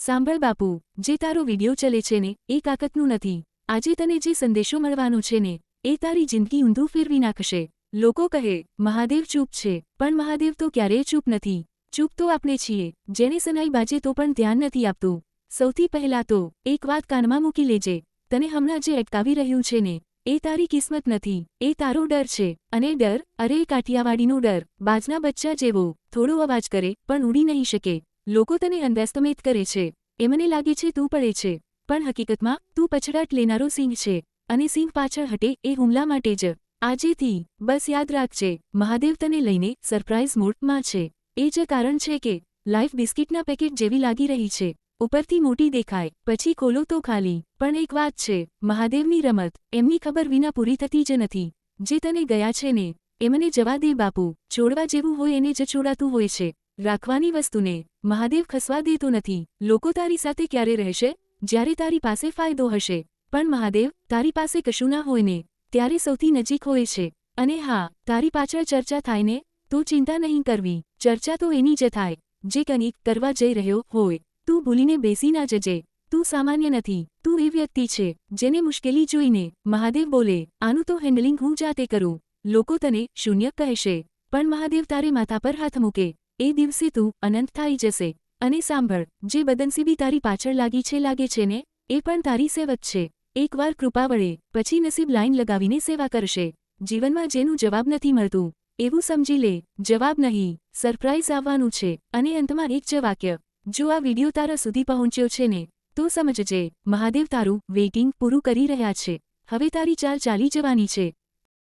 સાંભળ બાપુ, જે તારો વિડિયો ચલે છે ને એ કાકતનું નથી. આજે તને જે સંદેશો મળવાનો છે ને એ તારી જિંદગી ઊંધું ફેરવી નાખશે. લોકો કહે મહાદેવ ચૂપ છે, પણ મહાદેવ તો ક્યારેય ચૂપ નથી. ચૂપ તો આપણે છીએ, જેને સનાઈ બાજે તો પણ ધ્યાન નથી આપતું. સૌથી પહેલા તો એક વાત કાનમાં મૂકી લેજે. તને હમણાં જે અટકાવી રહ્યું છે ને એ તારી કિસ્મત નથી, એ તારો ડર છે. અને ડર, અરે કાઠિયાવાડીનો ડર, બાજના બચ્ચા જેવો, થોડો અવાજ કરે પણ ઉડી નહીં શકે. લોકો તને અંડરએસ્ટિમેટ કરે છે. એમને લાગે છે તું પડે છે, પણ હકીકતમાં તું પછડાટ લેનારો સિંહ છે. અને સિંહ પાછળ હટે એ હુમલા માટે જ. આજેથી બસ યાદ રાખજે, મહાદેવ તને લઈને સરપ્રાઇઝ મોડમાં છે. એ જ કારણ છે કે લાઈફ બિસ્કિટના પેકેટ જેવી લાગી રહી છે. ઉપરથી મોટી દેખાય, પછી ખોલો તો ખાલી. પણ એક વાત છે, મહાદેવની રમત એમની ખબર વિના પૂરી થતી જ નથી. જે તને ગયા છે ને એમને જવા દે બાપુ. છોડવા જેવું હોય એને જ છોડાતું હોય છે. રાખવાની વસ્તુને મહાદેવ ખસવા દેતો નથી. લોકો તારી સાથે ક્યારે રહેશે? જ્યારે તારી પાસે ફાયદો હશે. પણ મહાદેવ તારી પાસે કશું ના હોય ને ત્યારે સૌથી નજીક હોય છે. અને હા, તારી પાછળ ચર્ચા થાય ને તો ચિંતા નહીં કરવી. ચર્ચા તો એની જ થાય જે કંઈક કરવા જઈ રહ્યો હોય. તું ભૂલીને બેસી ના જજે. તું સામાન્ય નથી. તું એ વ્યક્તિ છે જેને મુશ્કેલી જોઈને મહાદેવ બોલે, આનું તો હેન્ડલિંગ હું જાતે કરું. લોકો તને શૂન્ય કહેશે, પણ મહાદેવ તારે માથા પર હાથ મૂકે એ દિવસે તું અનંત થઈ જશે. અને સાંભળ, જે બદનસીબી તારી પાછળ લાગે છે ને એ પણ તારી સેવક છે. એકવાર કૃપા વળે પછી નસીબ લાઈન લગાવીને સેવા કરશે. જીવનમાં જેનું જવાબ નથી મળતું એવું સમજી લે જવાબ નહીં, સરપ્રાઇઝ આવવાનું છે. અને અંતમાં એક જ વાક્ય, જો આ વિડિયો તારા સુધી પહોંચ્યો છે ને તો સમજજે, મહાદેવ તારું વેઇટિંગ પૂરું કરી રહ્યા છે. હવે તારી ચાલ ચાલી જવાની છે.